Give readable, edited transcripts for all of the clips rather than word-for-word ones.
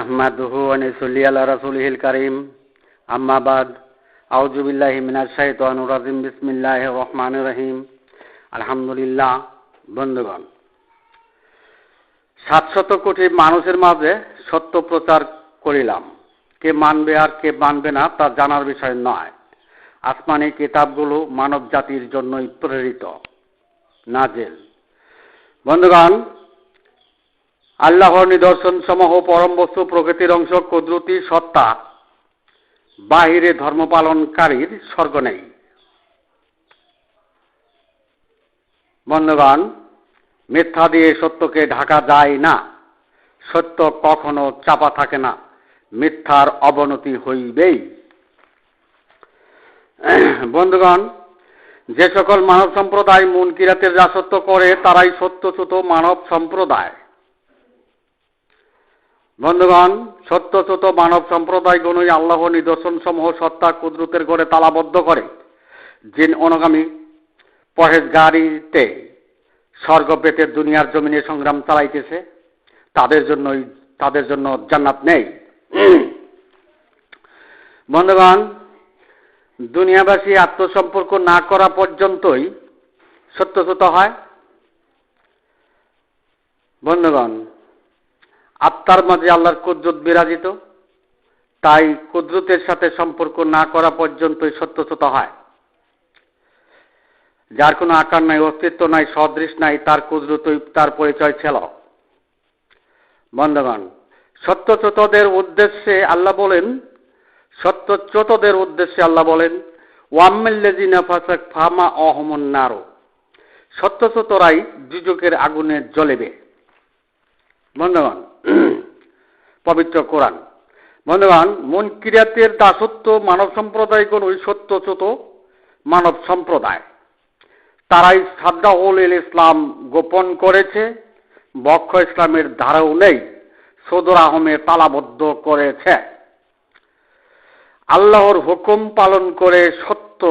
নাহমাদুহু ওয়া নুসাল্লি আলা রাসূলিহিল কারীম আম্মা বাদ আউযু বিল্লাহি মিনাশ শাইতানির রাজিম বিসমিল্লাহির রহমানির রহিম আলহামদুলিল্লাহ। বন্ধুগণ, 700 কোটি মানুষের মাঝে সত্য প্রচার করিলাম। কে মানবে আর কে মানবে না তা জানার বিষয় নয়। আসমানি কিতাবগুলো মানব জাতির জন্যই প্রেরিত নাজেল। বন্ধুগণ, আল্লাহর নিদর্শন সমূহ পরম বস্তু, প্রকৃতির অংশ, কুদরতি সত্তা, বাহিরে ধর্ম পালনকারীর স্বর্গ নেই। বন্ধুগণ, মিথ্যা দিয়ে সত্যকে ঢাকা যায় না। সত্য কখনো চাপা থাকে না। মিথ্যার অবনতি হইবেই। বন্ধুগণ, যে সকল মানব সম্প্রদায় মুনকিরাতের রাজত্ব করে তারাই সত্যচ্যুত মানব সম্প্রদায়। বন্ধুগণ, সত্যচ্যুত মানব সম্প্রদায়গুলোই আল্লাহর নিদর্শন সমূহ সত্তা কুদরতের ঘরে তালাবদ্ধ করে জিন অনুগামী পরহেজগারিতে স্বর্গ পেতে দুনিয়ার জমিনে সংগ্রাম চালাইতেছে। তাদের জন্য জান্নাত নেই। বন্ধুগণ, দুনিয়াবাসী আত্মসম্পর্ক না করা পর্যন্তই সত্যচ্যুত হয়। বন্ধুগণ, আত্মার মাঝে আল্লাহর কুদরত বিরাজিত, তাই কুদরতের সাথে সম্পর্ক না করা পর্যন্তই সত্যচ্যুত হয়। যার কোনো আকার নাই, অস্তিত্ব নাই, সদৃশ নাই, তার কুদরতই তার পরিচয় ছিল। বন্ধুগণ, সত্যচ্যুতদের উদ্দেশ্যে আল্লাহ বলেন ওয়াম্মিল্লাযিনা ফাসাক ফামা অহমুন নারু। সত্যচ্যুতরাই দুজকের আগুনে জ্বলিবে। বন্ধুগণ, পবিত্র কোরআন। বন্ধুগণ, মুনকিরাতের দাসত্ব মানব সম্প্রদায়গুলোই সত্যচ্যুত মানব সম্প্রদায়। তারাই সাদ্দাউল ইসলাম গোপন করেছে, বক্ষ ইসলামের ধারাও নেই, সদর আহমে তালাবদ্ধ করেছে। আল্লাহর হুকুম পালন করে সত্য,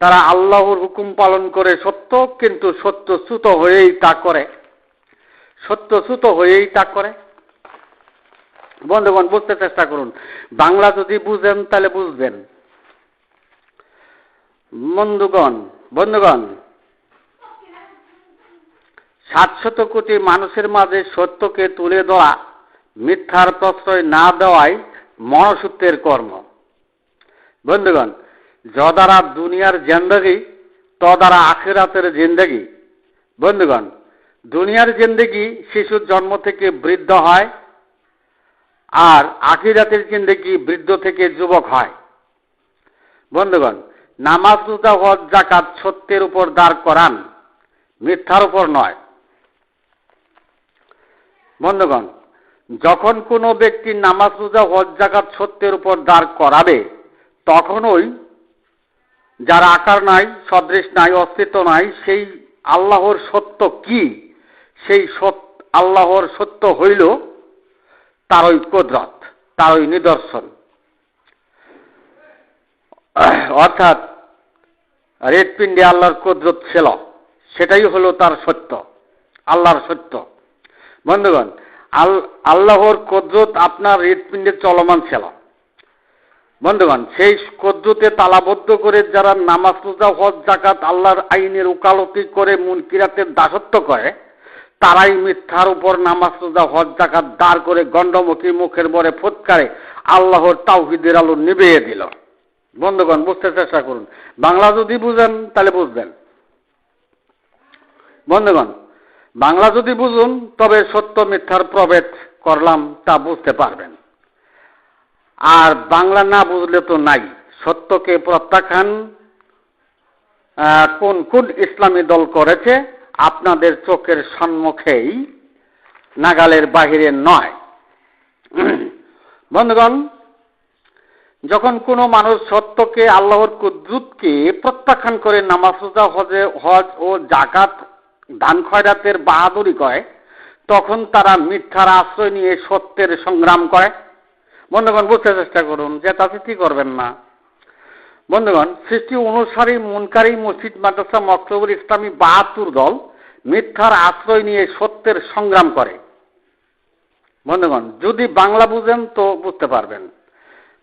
তারা আল্লাহর হুকুম পালন করে সত্য, কিন্তু সত্যচ্যুত হয়েই তা করে। বন্ধুগণ, বুঝতে চেষ্টা করুন। বাংলা যদি বুঝেন তাহলে বুঝবেন। বন্ধুগণ, 700 কোটি মানুষের মাঝে সত্যকে তুলে ধরা, মিথ্যার প্রশ্রয় না দেওয়াই মনুষ্যত্বের কর্ম। বন্ধুগণ, যদ্বারা দুনিয়ার জিন্দেগি তদ্বারা আখিরাতের জিন্দেগি। বন্ধুগণ, দুনিয়ার জিন্দেগি শিশুর জন্ম থেকে বৃদ্ধ হয়, আর আখিরাতের জিন্দেগি বৃদ্ধ থেকে যুবক হয়। বন্ধুগণ, নামাজ, রোজা, হজ, যাকাত সত্যের উপর দাঁড় করান, মিথ্যার উপর নয়। বন্ধুগণ, যখন কোনো ব্যক্তি নামাজ, রোজা, হজ, যাকাত সত্যের উপর দাঁড় করাবে, তখনই যার আকার নাই, সদৃশ নাই, অস্তিত্ব নাই, সেই আল্লাহর সত্য কি, সেই আল্লাহর সত্য হইল তারই কুদরত, তারই নিদর্শন। অর্থাৎ হৃৎপিণ্ডে আল্লাহর কুদরত ছিল, সেটাই হলো তার সত্য, আল্লাহর সত্য। বন্ধুগণ, আল্লাহর কুদরত আপনার হৃৎপিণ্ডে চলমান ছিল। বন্ধুগণ, সেই কুদরতে তালাবদ্ধ করে যারা নামাজ, রোজা, হজ, যাকাত আল্লাহর আইনের ওকালতি করে মুনকিরাতের দাসত্ব করে, তারাই মিথ্যার উপর নামাজ, রোজা, হজ, যাকাত দাঁড় করে গণ্ডমুখী মুখের বরে ফুৎকারে আল্লাহর তাওহীদের আলো নিভিয়ে দিল। বন্ধুগণ, বুঝতে চেষ্টা করুন। বাংলা যদি বুঝেন তাহলে বুঝবেন। বন্ধুগণ, বাংলা যদি বুঝুন তবে সত্য মিথ্যার প্রভেদ করলাম তা বুঝতে পারবেন। আর বাংলা না বুঝলে তো নাই। সত্যকে প্রত্যাখ্যান কোন ইসলামী দল করেছে আপনাদের চোখের সম্মুখেই, নাগালের বাহিরে নয়। বন্ধুগণ, যখন কোনো মানুষ সত্যকে, আল্লাহর কুদরতকে প্রত্যাখ্যান করে নামাজ, রোজা, হজ ও যাকাত, দান খয়রাতের বাহাদুরি করে, তখন তারা মিথ্যার আশ্রয় নিয়ে সত্যের সংগ্রাম করে। বন্ধুগণ, বুঝতে চেষ্টা করুন, যে তাতে করবেন না। বন্ধুগণ, সৃষ্টি অনুসারী মুনকারী মসজিদ, মাদ্রাসা, মক্তবুল ইসলামী 72 দল মিথ্যার আশ্রয় নিয়ে সত্যের সংগ্রাম করে। বন্ধুগণ, যদি বাংলা বুঝেন তো বুঝতে পারবেন।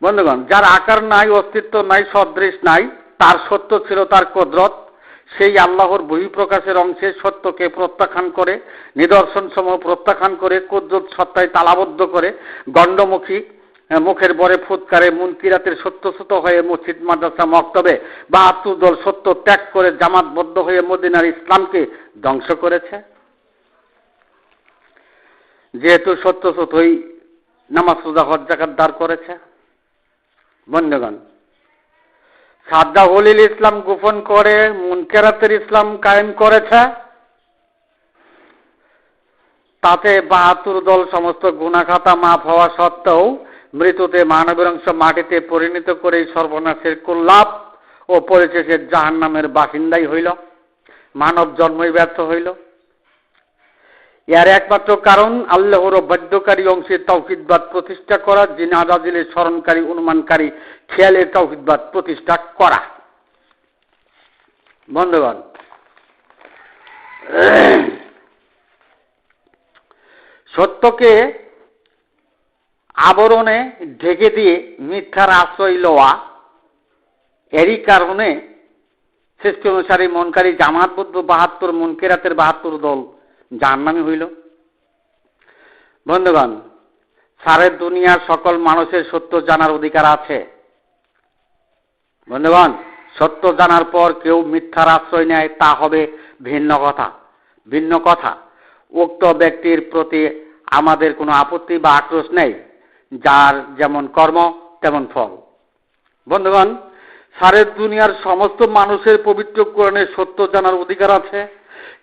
বন্ধুগণ, যার আকার নাই, অস্তিত্ব নাই, সদৃশ নাই, তার সত্য ছিল তার কুদরত, সেই আল্লাহর বহিঃপ্রকাশের অংশে সত্যকে প্রত্যাখ্যান করে, নিদর্শন সমূহ প্রত্যাখ্যান করে, কুদরত সত্তায় তালাবদ্ধ করে, গণ্ডমুখী মুখের বরে ফুৎকারে মুনকিরাতের সত্যচ্যুত হয়ে মসজিদ মাদ্রাসা মক্তবে ৭২ দল সত্য ত্যাগ করে জামাতবদ্ধ হয়ে মদিনার ইসলামকে ধ্বংস করেছে। যেহেতু সত্যচ্যুতই নামাজ রোজা হজ যাকাত দাঁড় করেছে। বন্ধুগণ, সাদ্দাউল ইসলাম গোপন করে মুনকিরাতের ইসলাম কায়েম করেছে। তাতে ৭২ দল সমস্ত গুনাহখাতা মাফ হওয়া সত্ত্বেও মৃত্যুতে মানবের অংশ মাটিতে পরিণত করে সর্বনাশের কুল্লাপ ও পরিশেষে জাহান্নামের বাসিন্দাই হইল। মানব জন্মই ব্যর্থ হইল। এর একমাত্র কারণ আল্লাহর বাধ্যকারী অংশে তাওহীদবাদ প্রতিষ্ঠা করা, যিনি আজাজিলের স্মরণকারী, অনুমানকারী, খেয়ালের তাওহীদবাদ প্রতিষ্ঠা করা। বন্ধুগণ, সত্যকে আবরণে ঢেকে দিয়ে মিথ্যার আশ্রয় লওয়া, এরই কারণে সৃষ্টি অনুসারী মনকারী জামাতবদ্ধ ৭২ মুনকিরাতের ৭২ দল জাহান্নামী হইল। বন্ধুগণ, সারে দুনিয়ার সকল মানুষের সত্য জানার অধিকার আছে। বন্ধুগণ, সত্য জানার পর কেউ মিথ্যার আশ্রয় নেয়, তা হবে ভিন্ন কথা। উক্ত ব্যক্তির প্রতি আমাদের কোনো আপত্তি বা আক্রোশ নেই। যার যেমন কর্ম তেমন ফল। বন্ধুগণ, সারে দুনিয়ার সমস্ত মানুষের পবিত্র কোরআনের সত্য জানার অধিকার আছে।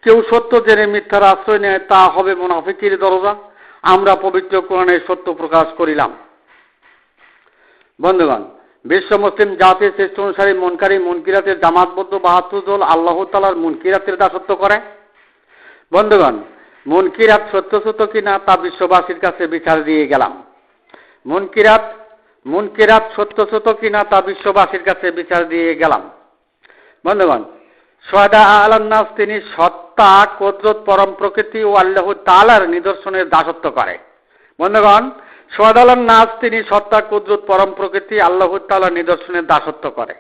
কেউ সত্য জেনে মিথ্যার আশ্রয় নেয়, তা হবে মুনাফিকের দরজা। আমরা পবিত্র কোরআনের সত্য প্রকাশ করিলাম। বন্ধুগণ, বিশ্ব মুসলিম জাতির শ্রেষ্ঠ অনুসারী মুনকারী মুনকিরাতের জামাতবদ্ধ ৭২ দল আল্লাহ তাআলার মুনকিরাতের দাসত্ব করে। বন্ধুগণ, মুনকিরাত সত্যসত্য কিনা তা বিশ্ববাসীর কাছে বিচার দিয়ে গেলাম। মুনকিরাত সত্যসত্য কিনা তা বিশ্ববাসীর কাছে বিচার দিয়ে গেলাম। বন্ধুগণ, সোহাদা আলান নাস, তিনি সত্তা, কুদরত, পরম প্রকৃতি ও আল্লাহ তাআলার নিদর্শনের দাসত্ব করে। বন্ধুগণ, সোহাদা আলান নাস, তিনি সত্তা, কুদরত, পরম প্রকৃতি, আল্লাহ তাআলার নিদর্শনের দাসত্ব করে।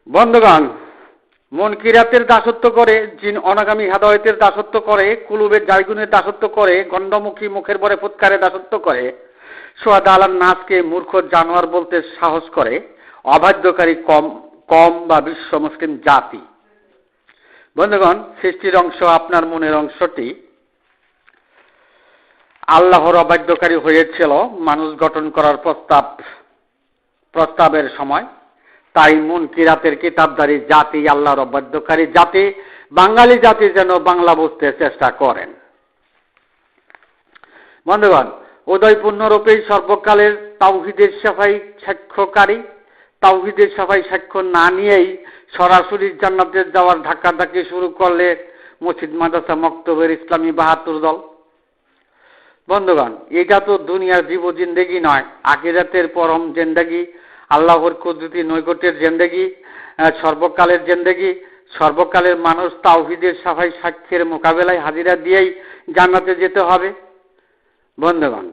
বন্ধুগণ, মুনকিরাতের দাসত্ব করে, জিন অনাগামী হেদায়েতের দাসত্ব করে, কুলুবের জায়গুনের দাসত্ব করে, গণ্ডমুখী মুখের বরে ফুৎকারে দাসত্ব করে, সোহাদা আলান নাসকে মূর্খ জানোয়ার বলতে সাহস করে অবাধ্যকারী কম বা বিশ্ব মুসলিম জাতি। বন্ধুগণ, সৃষ্টির অংশ আপনার মনের অংশটি আল্লাহর অবাধ্যকারী হয়েছিল মানুষ গঠন করার প্রস্তাবের সময়। তাই মুনকিরাতের কিতাবধারী জাতি, আল্লাহর অবাধ্যকারী জাতি, বাঙালি জাতি যেন বাংলা বুঝতে চেষ্টা করেন। বন্ধুগণ, উদয়পূর্ণরূপেই সর্বকালের তাওহীদের সাফাই সাক্ষ্যকারী, তাওহীদের সাফাই সাক্ষ্য না নিয়েই সরাসরি জান্নাতে যাওয়ার ধাক্কাধাক্কি শুরু করলে মসজিদ মাদ্রাসা মক্তবের ইসলামী ৭২ দল। বন্ধুগণ, এটা তো দুনিয়ার জীব জিন্দেগি নয়, আখিরাতের পরম জিন্দেগি, আল্লাহর কুদরতি নৈকট্যের জিন্দেগি, সর্বকালের জিন্দেগি। সর্বকালের মানুষ তাওহীদের সাফাই সাক্ষ্যের মোকাবেলায় হাজিরা দিয়েই জান্নাতে যেতে হবে। বন্ধুগণ,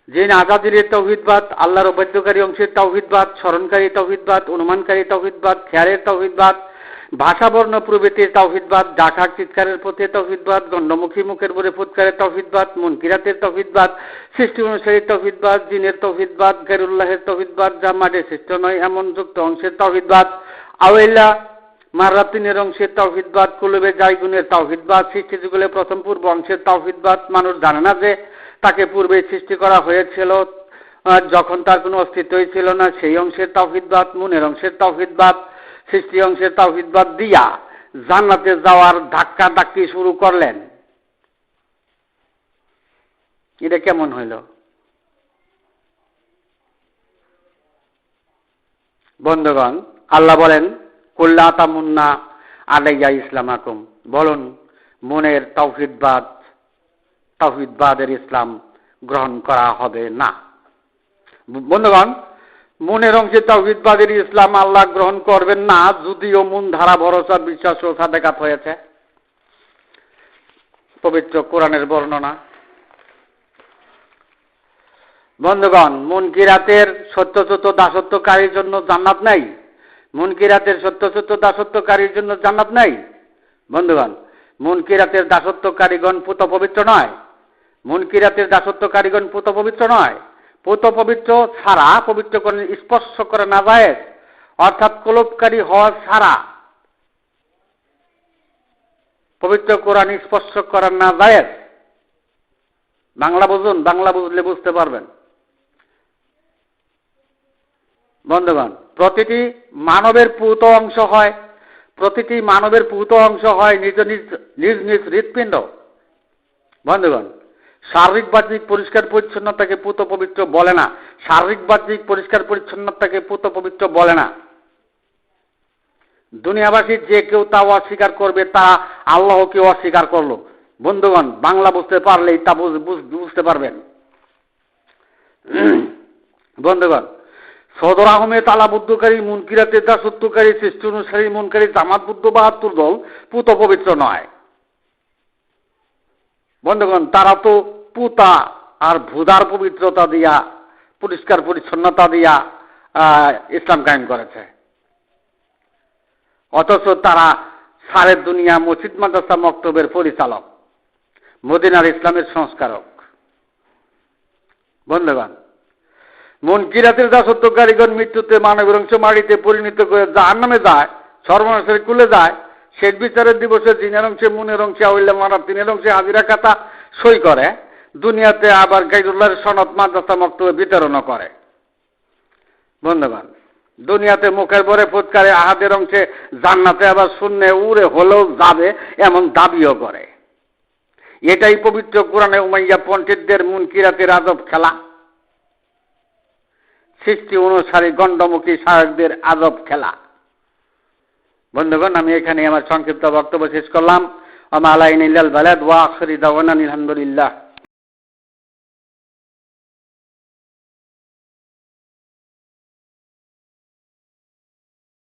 যিনি আজাদিলের তাওহীদবাদ, আল্লাহর অবাধ্যকারী অংশের তাওহীদবাদ, স্মরণকারী তাওহীদবাদ, অনুমানকারী তাওহীদবাদ, খেয়ালের তাওহীদবাদ, ভাষাবর্ণ প্রভৃতির তাওহীদবাদ, ডাকার চিৎকারের পথে তাওহীদবাদ, গণ্ডমুখী মুখের বরে ফুৎকারের তাওহীদবাদ, মুনকিরাতের তাওহীদবাদ, সৃষ্টি অনুসারী তাওহীদবাদ, জিনের তাওহীদবাদ, গায়রুল্লাহের তাওহীদবাদ, যা মাঠে সৃষ্ট নয় এমন যুক্ত অংশের তাওহীদবাদ, আওয়াইলা মারাতিনের অংশের তাওহীদবাদ, কুলুবে জায়গুনের তাওহীদবাদ, সৃষ্টি যুগলে প্রথম পূর্ব অংশের তাওহীদবাদ। মানুষ জানে না যে তাকে পূর্বে সৃষ্টি করা হয়েছিল, যখন তার কোনো অস্তিত্বই ছিল না, সেই অংশের তাওহীদবাদ। মনের অংশের তাওহীদবাদ, সৃষ্টি অংশের তাওহীদবাদ দিয়া জান্নাতে যাওয়ার ধাক্কা ধাক্কি শুরু করলেন। এটা কেমন হইল? বন্ধুগণ, আল্লাহ বলেন, কুল্লা তামুন্না আলাইয়া ইসলামাকুম, বলুন মনের তাওহীদবাদের ইসলাম গ্রহণ করা হবে না। বন্ধুগণ, মনের অংশে তাওহীদবাদের ইসলাম আল্লাহ গ্রহণ করবেন না, যদিও মন ধারা ভরসা বিশ্বাস ও সাদেকাত হয়েছে। পবিত্র কোরআনের বর্ণনা, বন্ধুগণ, মুনকিরাতের সত্যচ্যুত দাসত্বকারীর জন্য জান্নাত নাই। মুনকিরাতের সত্যচ্যুত দাসত্বকারীর জন্য জান্নাত নাই। বন্ধুগণ, মুনকিরাতের দাসত্বকারীগণ পুত পবিত্র নয়। মুনকিরাতের দাসত্বকারীগণ পুত পবিত্র নয়। পুত পবিত্র ছাড়া পবিত্র কোরআন স্পর্শ করে না যায়, অর্থাৎ কলবকারী হওয়া ছাড়া পবিত্র কোরআন স্পর্শ করা না যায়। বাংলা বুঝুন, বাংলা বুঝলে বুঝতে পারবেন। বন্ধুগণ, প্রতিটি মানবের পূত অংশ হয়, প্রতিটি মানবের পূত অংশ হয় নিজ নিজ নিজ হৃৎপিণ্ড। বন্ধুগণ, শারীরিক বাহ্যিক পরিষ্কার পরিচ্ছন্নতাকে পূত পবিত্র বলে না। শারীরিক বাহ্যিক পরিষ্কার পরিচ্ছন্নতাকে পূত পবিত্র বলে না। দুনিয়াবাসী যে কেউ তা অস্বীকার করবে, তা আল্লাহকে অস্বীকার করলো। বন্ধুগণ, বাংলা বুঝতে পারলেই তা বুঝতে পারবেন। বন্ধুগণ, সদর আহমেদ আলাবুদ্দকারী, মুনকিরাতের দাসত্বকারী, সৃষ্টি অনুসারী মুনকারী জামাত বুদ্ধ ৭২ দল পুত পবিত্র নয়। বন্ধুগণ, তারা তো পুতা আর ভুদার পবিত্রতা দিয়া, পরিষ্কার পরিচ্ছন্নতা দিয়া ইসলাম কায়েম করেছে। অথচ তারা সারের দুনিয়া মসজিদ মাদ্রাসা মক্তবের পরিচালক, মদিনার ইসলামের সংস্কারক। বন্ধুগণ, মুনকিরাতের দাসত্বকারীগণ মৃত্যুতে মানবের অংশ মাটিতে পরিণত করে জাহান্নামে যায়, সর্বনাশের কুলে যায়। শেষ বিচারের দিবসে জিনের অংশে, মুনের অংশে, আউল্লা মারা তিনের অংশে হাজিরা খাতা সই করে, দুনিয়াতে আবার গাইদুল্লাহর সনদ মাদ্রাসা মক্তবে বিতরণ করে। বন্ধুগণ, দুনিয়াতে মুখের ভরে ফুৎকারে আহাদের অংশে, জান্নাতে আবার শূন্যে উড়ে হলেও যাবে এমন দাবিও করে। এটাই পবিত্র কোরআনে উমাইয়া পণ্ডিতদের মুনকিরাতের আজব খেলা, সৃষ্টি অনুসারী গণ্ডমুখী শায়কদের আজব খেলা। বন্ধুগণ, আমি এখানে আমার সংক্ষিপ্ত বক্তব্য শেষ করলাম। ওয়া মা আলাইনা ইল্লাল বালাগ ওয়া আখিরু দাওয়ানা আলহামদুলিল্লাহ।